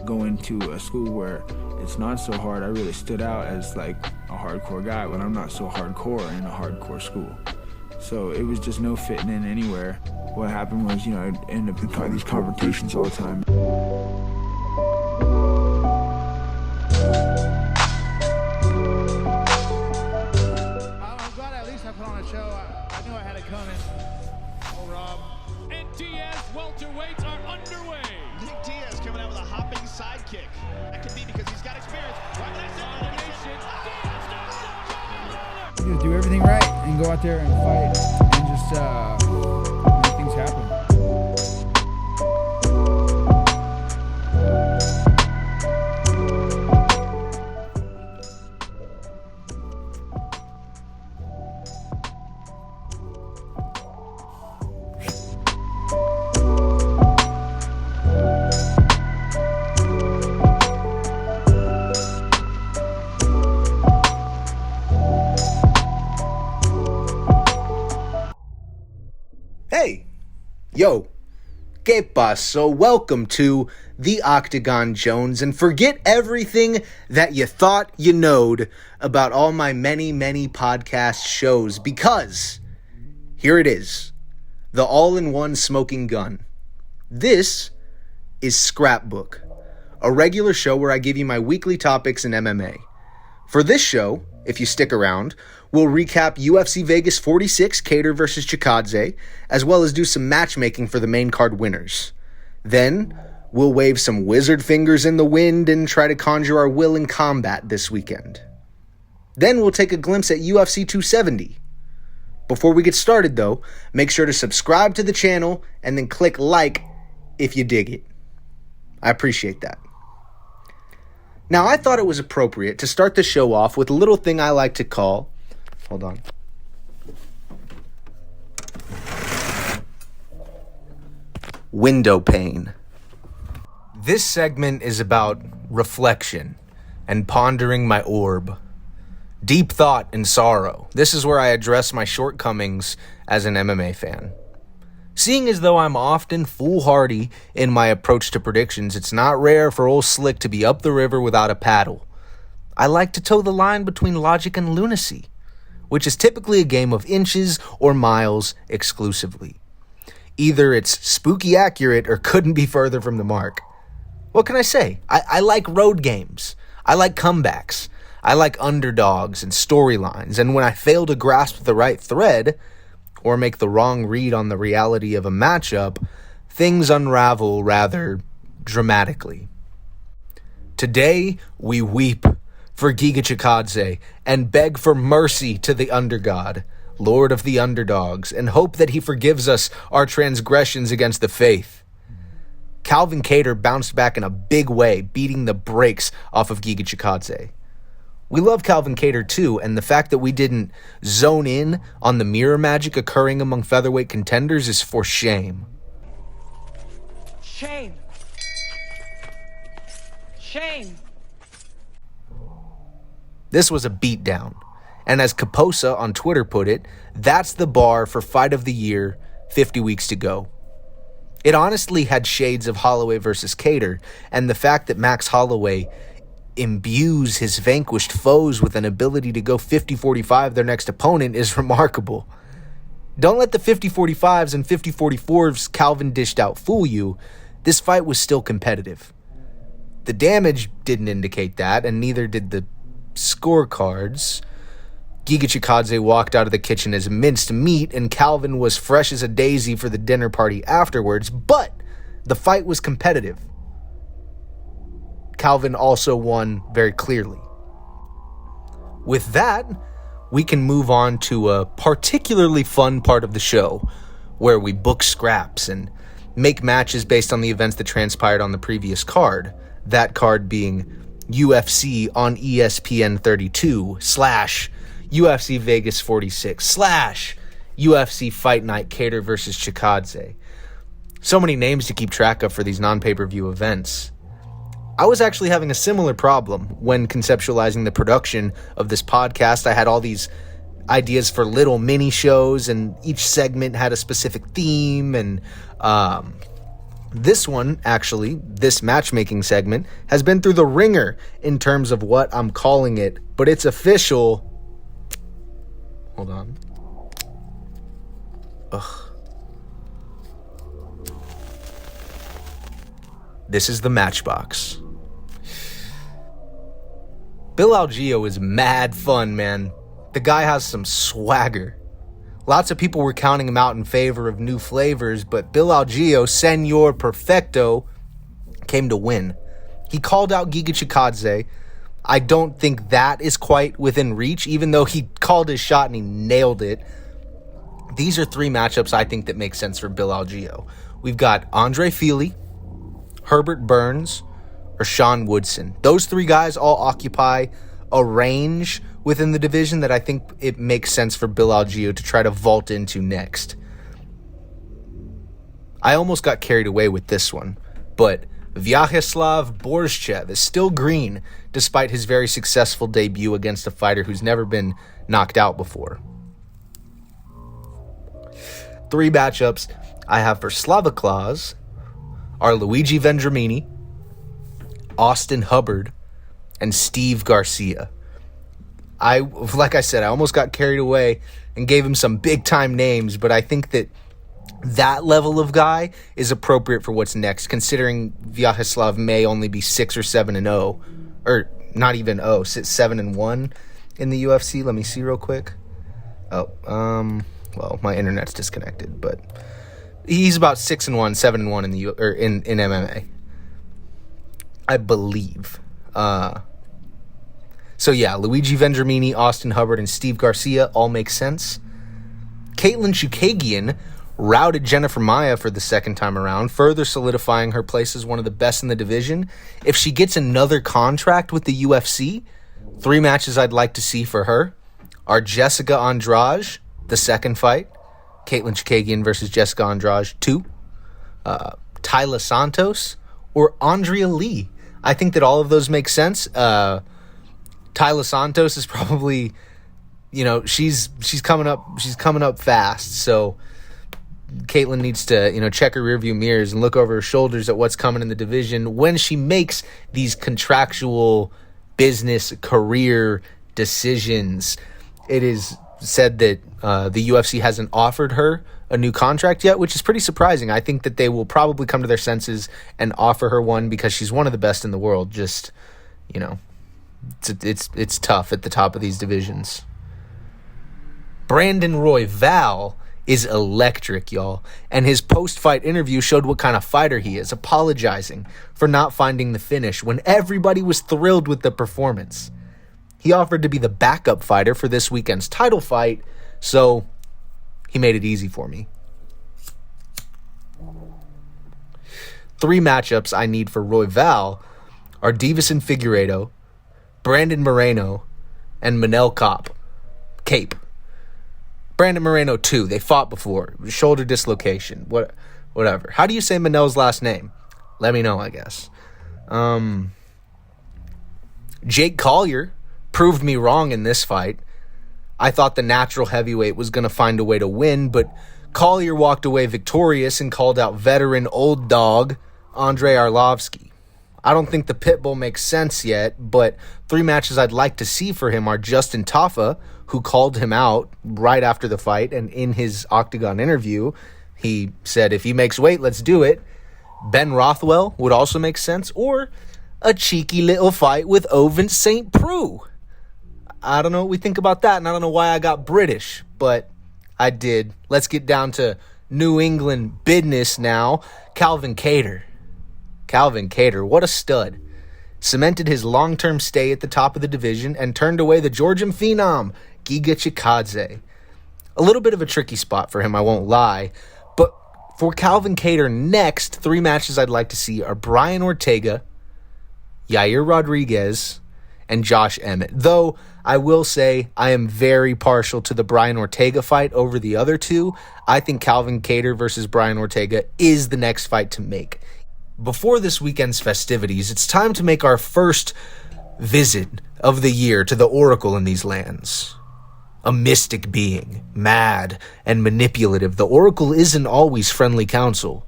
going to a school where it's not so hard, I really stood out as like a hardcore guy when I'm not so hardcore in a hardcore school. So it was just no fitting in anywhere. What happened was, I'd end up in these confrontations all the time. I'm glad at least I put on a show. I knew I had it coming. Oh, Rob. And Diaz welterweights are underway. Nick Diaz coming out with a hopping sidekick. That could be because he's got experience. You just do everything right and go out there and fight and just make things happen. Hey, yo, ¿qué pasó? Welcome to the Octagon Jones, and forget everything that you thought you knowed about all my many podcast shows, because here it is, the all-in-one smoking gun. This is Scrapbook, a regular show where I give you my weekly topics in MMA. For this show, if you stick around, we'll recap UFC Vegas 46, Kattar versus Chikadze, as well as do some matchmaking for the main card winners. Then, we'll wave some wizard fingers in the wind and try to conjure our will in combat this weekend. Then we'll take a glimpse at UFC 270. Before we get started though, make sure to subscribe to the channel and then click like if you dig it. I appreciate that. Now, I thought it was appropriate to start the show off with a little thing I like to call, hold on, window pane. This segment is about reflection and pondering my orb. Deep thought and sorrow. This is where I address my shortcomings as an MMA fan. Seeing as though I'm often foolhardy in my approach to predictions, it's not rare for old Slick to be up the river without a paddle. I like to toe the line between logic and lunacy, which is typically a game of inches or miles exclusively. Either it's spooky accurate or couldn't be further from the mark. What can I say? I like road games. I like comebacks. I like underdogs and storylines, and when I fail to grasp the right thread, or make the wrong read on the reality of a matchup, things unravel rather dramatically. Today, we weep for Giga Chikadze and beg for mercy to the undergod, Lord of the underdogs, and hope that he forgives us our transgressions against the faith. Calvin Kattar bounced back in a big way, beating the brakes off of Giga Chikadze. We love Calvin Kattar too, and the fact that we didn't zone in on the mirror magic occurring among featherweight contenders is for shame. Shame. Shame. This was a beatdown, and as Caposa on Twitter put it, that's the bar for Fight of the Year, 50 weeks to go. It honestly had shades of Holloway versus Kattar, and the fact that Max Holloway imbues his vanquished foes with an ability to go 50-45 their next opponent is remarkable. Don't let the 50-45s and 50-44s Calvin dished out fool you. This fight was still competitive. The damage didn't indicate that, and neither did the scorecards. Giga Chikadze walked out of the kitchen as minced meat, and Calvin was fresh as a daisy for the dinner party afterwards, but the fight was competitive. Calvin also won very clearly. With that, we can move on to a particularly fun part of the show, where we book scraps and make matches based on the events that transpired on the previous card, that card being UFC on ESPN 32 / UFC Vegas 46 / UFC Fight Night Kattar versus Chikadze. So many names to keep track of for these non-pay-per-view events. I was actually having a similar problem when conceptualizing the production of this podcast. I had all these ideas for little mini shows, and each segment had a specific theme, and This one, actually, this matchmaking segment, has been through the ringer in terms of what I'm calling it, but it's official. Hold on. Ugh. This is the Matchbox. Bill Algeo is mad fun, man. The guy has some swagger. Lots of people were counting him out in favor of new flavors, but Bill Algeo, Senor Perfecto, came to win. He called out Giga Chikadze. I don't think that is quite within reach, even though he called his shot and he nailed it. These are three matchups I think that make sense for Bill Algeo. We've got Andre Feely, Herbert Burns, or Sean Woodson. Those three guys all occupy a range within the division that I think it makes sense for Bill Algeo to try to vault into next. I almost got carried away with this one, but Vyacheslav Borshchev is still green despite his very successful debut against a fighter who's never been knocked out before. Three matchups I have for Slava Claus are Luigi Vendramini, Austin Hubbard, and Steve Garcia. Like I said, I almost got carried away and gave him some big-time names, but I think that level of guy is appropriate for what's next, considering Vyacheslav may only be 6 or 7-0, or not even 7-1 in the UFC. Let me see real quick. Well, my internet's disconnected, but he's about 6-1, 7-1 in MMA, I believe. So yeah, Luigi Vendramini, Austin Hubbard, and Steve Garcia all make sense. Caitlin Chukagian routed Jennifer Maia for the second time around, further solidifying her place as one of the best in the division. If she gets another contract with the UFC, three matches I'd like to see for her are Jessica Andrade, the second fight, Caitlin Chukagian versus Jessica Andrade 2, Tyla Santos, or Andrea Lee. I think that all of those make sense. Tyla Santos is probably, she's coming up fast, so Caitlin needs to, check her rearview mirrors and look over her shoulders at what's coming in the division when she makes these contractual business career decisions. It is said that the UFC hasn't offered her a new contract yet, which is pretty surprising. I think that they will probably come to their senses and offer her one because she's one of the best in the world. Just, it's tough at the top of these divisions. Brandon Royval is electric, y'all, and his post-fight interview showed what kind of fighter he is, apologizing for not finding the finish when everybody was thrilled with the performance. He offered to be the backup fighter for this weekend's title fight, so he made it easy for me. Three matchups I need for Royval are Deiveson Figueiredo, Brandon Moreno, and Manel Cape. Brandon Moreno 2. They fought before. Shoulder dislocation. Whatever. How do you say Manel's last name? Let me know, I guess. Jake Collier proved me wrong in this fight. I thought the natural heavyweight was going to find a way to win, but Collier walked away victorious and called out veteran old dog Andrei Arlovsky. I don't think the Pitbull makes sense yet, but three matches I'd like to see for him are Justin Tafa, who called him out right after the fight, and in his Octagon interview, he said, if he makes weight, let's do it. Ben Rothwell would also make sense, or a cheeky little fight with Ovince St. Preux. I don't know what we think about that, and I don't know why I got British, but I did. Let's get down to New England business now. Calvin Kattar, what a stud. Cemented his long-term stay at the top of the division and turned away the Georgian phenom, Giga Chikadze. A little bit of a tricky spot for him, I won't lie. But for Calvin Kattar next, three matches I'd like to see are Brian Ortega, Yair Rodriguez, and Josh Emmett. Though I will say I am very partial to the Brian Ortega fight over the other two. I think Calvin Kattar versus Brian Ortega is the next fight to make. Before this weekend's festivities, it's time to make our first visit of the year to the Oracle in these lands. A mystic being, mad and manipulative, the Oracle isn't always friendly counsel.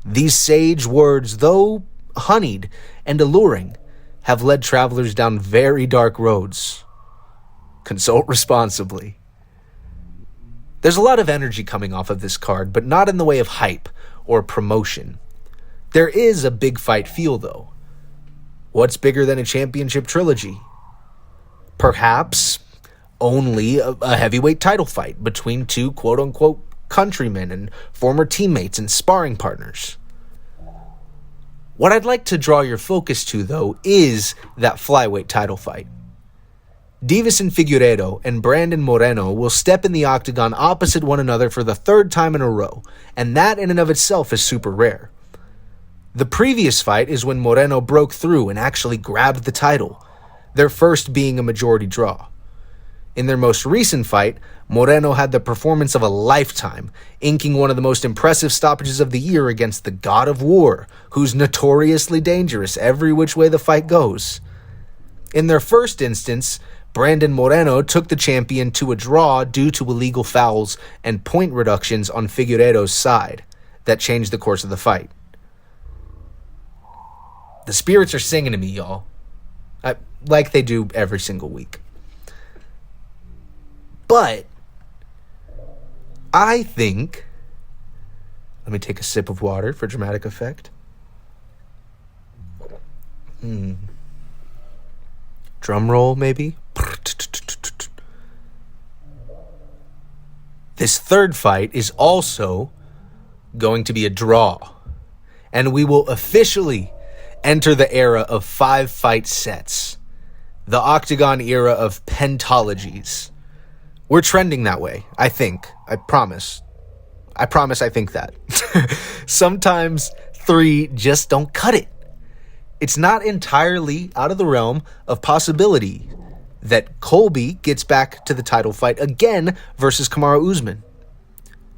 These sage words, though honeyed and alluring, have led travelers down very dark roads. Consult responsibly. There's a lot of energy coming off of this card, but not in the way of hype or promotion. There is a big fight feel, though. What's bigger than a championship trilogy? Perhaps only a heavyweight title fight between two quote-unquote countrymen and former teammates and sparring partners. What I'd like to draw your focus to, though, is that flyweight title fight. Deiveson Figueiredo and Brandon Moreno will step in the octagon opposite one another for the third time in a row, and that in and of itself is super rare. The previous fight is when Moreno broke through and actually grabbed the title, their first being a majority draw. In their most recent fight, Moreno had the performance of a lifetime, inking one of the most impressive stoppages of the year against the God of War, who's notoriously dangerous every which way the fight goes. In their first instance, Brandon Moreno took the champion to a draw due to illegal fouls and point reductions on Figueiredo's side that changed the course of the fight. The spirits are singing to me, y'all. Like they do every single week. But I think, let me take a sip of water for dramatic effect. Drum roll, maybe. This third fight is also going to be a draw, and we will officially enter the era of 5-fight sets, the octagon era of pentologies. We're trending that way, I think. I promise I think that. Sometimes 3 just don't cut it. It's not entirely out of the realm of possibility that Colby gets back to the title fight again versus Kamaru Usman.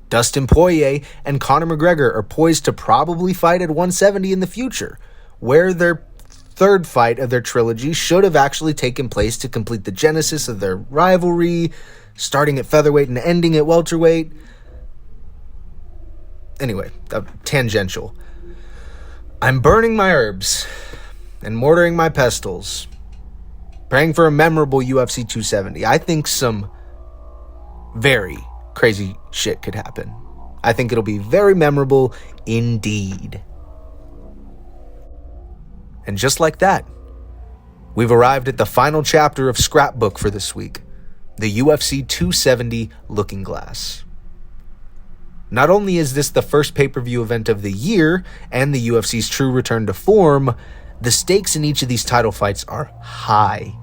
Dustin Poirier and Conor McGregor are poised to probably fight at 170 in the future, where their third fight of their trilogy should have actually taken place to complete the genesis of their rivalry, starting at featherweight and ending at welterweight. Anyway, tangential. I'm burning my herbs and mortaring my pestles, praying for a memorable UFC 270. I think some very crazy shit could happen. I think it'll be very memorable indeed. And just like that, we've arrived at the final chapter of Scrapbook for this week, the UFC 270 Looking Glass. Not only is this the first pay-per-view event of the year and the UFC's true return to form, the stakes in each of these title fights are high.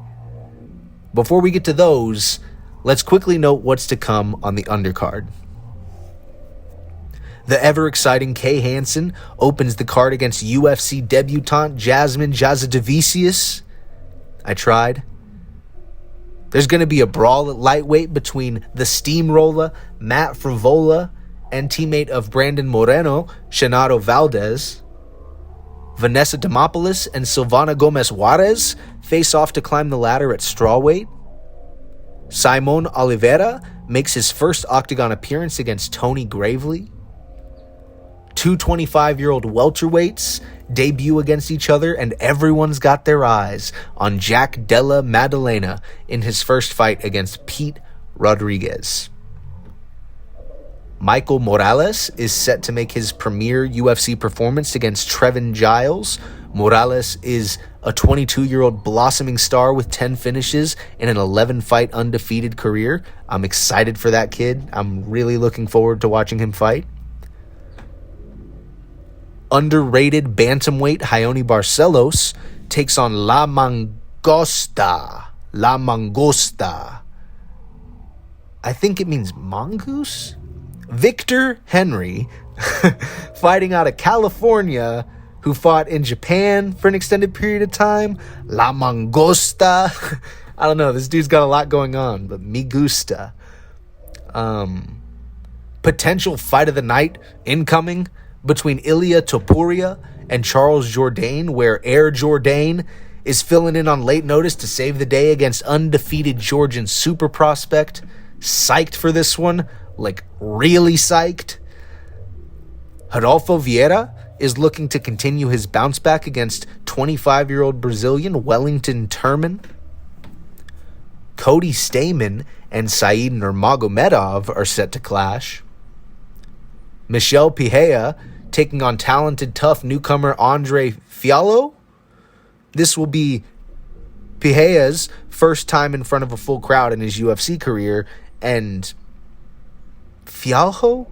Before we get to those, let's quickly note what's to come on the undercard. The ever-exciting Kay Hansen opens the card against UFC debutante Jasmine Jasudavicius. I tried. There's going to be a brawl at lightweight between the steamroller Matt Frivola and teammate of Brandon Moreno, Shanado Valdez. Vanessa Demopoulos and Silvana Gomez Juarez face off to climb the ladder at strawweight. Simon Oliveira makes his first octagon appearance against Tony Gravely. Two 25-year-old welterweights debut against each other, and everyone's got their eyes on Jack Della Maddalena in his first fight against Pete Rodriguez. Michael Morales is set to make his premier UFC performance against Trevin Giles. Morales is a 22-year-old blossoming star with 10 finishes in an 11-fight undefeated career. I'm excited for that kid. I'm really looking forward to watching him fight. Underrated bantamweight Raoni Barcelos takes on La Mangosta. I think it means mongoose? Victor Henry, fighting out of California, who fought in Japan for an extended period of time. La Mangosta. I don't know, this dude's got a lot going on, but me gusta. Potential fight of the night incoming between Ilia Topuria and Charles Jourdain, where Air Jourdain is filling in on late notice to save the day against undefeated Georgian super prospect. Psyched for this one. Like, really psyched. Rodolfo Vieira is looking to continue his bounce back against 25-year-old Brazilian Wellington Turman. Cody Stamann and Said Nurmagomedov are set to clash. Michel Pereira taking on talented, tough newcomer Andre Fialho. This will be Pereira's first time in front of a full crowd in his UFC career. And Fialho?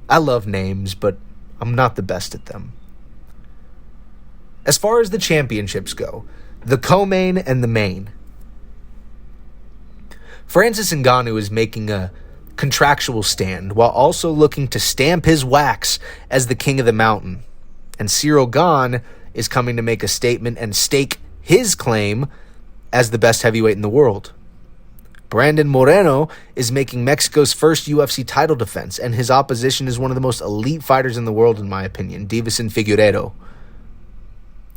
I love names, but I'm not the best at them. As far as the championships go, the co-main and the main. Francis Ngannou is making a contractual stand while also looking to stamp his wax as the king of the mountain. And Cyril Gane is coming to make a statement and stake his claim as the best heavyweight in the world. Brandon Moreno is making Mexico's first UFC title defense, and his opposition is one of the most elite fighters in the world, in my opinion, Deiveson Figueiredo.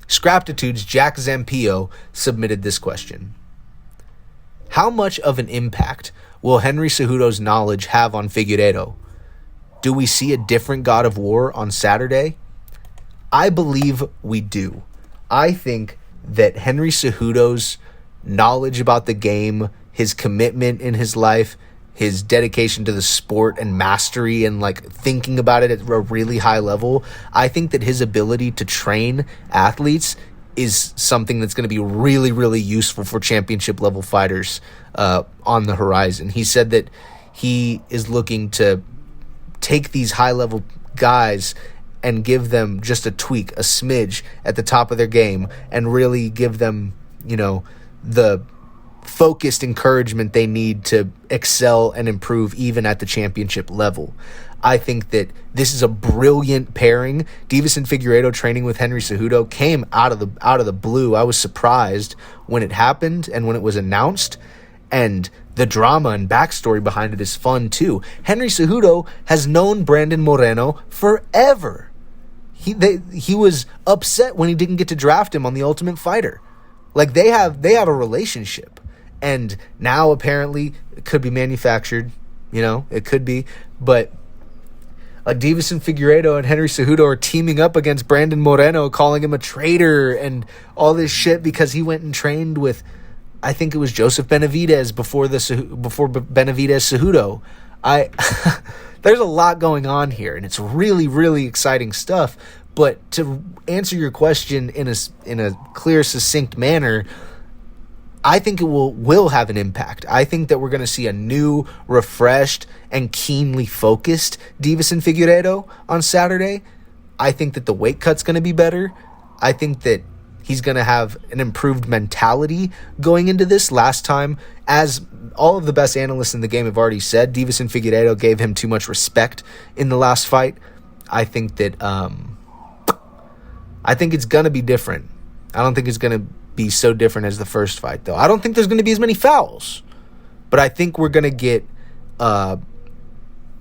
Scraptitude's Jack Zampillo submitted this question. How much of an impact will Henry Cejudo's knowledge have on Figueiredo? Do we see a different God of War on Saturday? I believe we do. I think that Henry Cejudo's knowledge about the game, his commitment in his life, his dedication to the sport and mastery and like thinking about it at a really high level, I think that his ability to train athletes is something that's going to be really, really useful for championship level fighters on the horizon. He said that he is looking to take these high level guys and give them just a tweak, a smidge at the top of their game and really give them, you know, the focused encouragement they need to excel and improve even at the championship level. I think that this is a brilliant pairing. Deiveson Figueiredo training with Henry Cejudo came out of the blue. I was surprised when it happened and when it was announced, and the drama and backstory behind it is fun too. Henry Cejudo has known Brandon Moreno forever. He was upset when he didn't get to draft him on The Ultimate Fighter. Like they have a relationship, and now apparently it could be manufactured. You know, it could be, but. Like Deiveson Figueiredo and Henry Cejudo are teaming up against Brandon Moreno, calling him a traitor and all this shit because he went and trained with, I think it was Joseph Benavidez before Benavidez Cejudo. There's a lot going on here, and it's really, really exciting stuff. But to answer your question in a clear, succinct manner, I think it will have an impact. I think that we're going to see a new, refreshed, and keenly focused Deiveson Figueiredo on Saturday. I think that the weight cut's going to be better. I think that he's going to have an improved mentality going into this. Last time, as all of the best analysts in the game have already said, Deiveson Figueiredo gave him too much respect in the last fight. I think that I think it's going to be different. I don't think it's going to be so different as the first fight, though. I don't think there's going to be as many fouls, but I think we're going to get I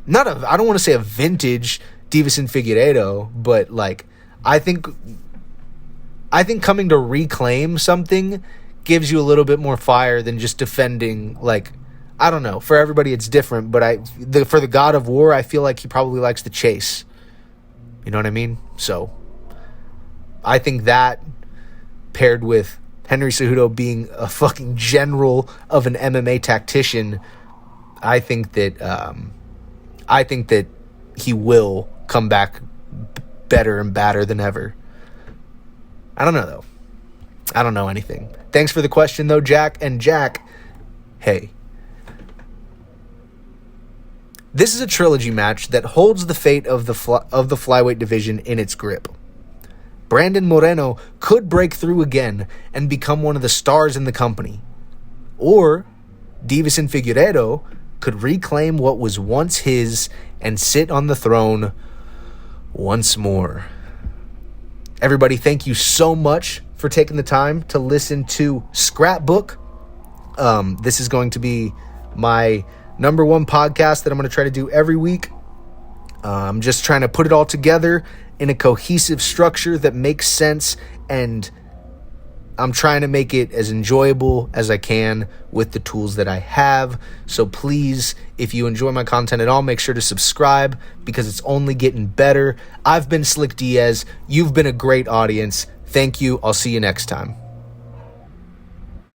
don't want to say a vintage Deiveson Figueiredo, but like I think coming to reclaim something gives you a little bit more fire than just defending. Like, I don't know, for everybody it's different, but for the God of War, I feel like he probably likes the chase. You know what I mean? So I think that paired with Henry Cejudo being a fucking general of an MMA tactician, I think that he will come back better and badder than ever. I don't know, though. I don't know anything. Thanks for the question, though, Jack. And Jack, hey. This is a trilogy match that holds the fate of the flyweight division in its grip. Brandon Moreno could break through again and become one of the stars in the company. Or Deiveson Figueiredo could reclaim what was once his and sit on the throne once more. Everybody, thank you so much for taking the time to listen to Scrapbook. This is going to be my number one podcast that I'm going to try to do every week. I'm just trying to put it all together in a cohesive structure that makes sense and I'm trying to make it as enjoyable as I can with the tools that I have. So please, if you enjoy my content at all, make sure to subscribe because it's only getting better. I've been Slick Diaz. You've been a great audience. Thank you. I'll see you next time.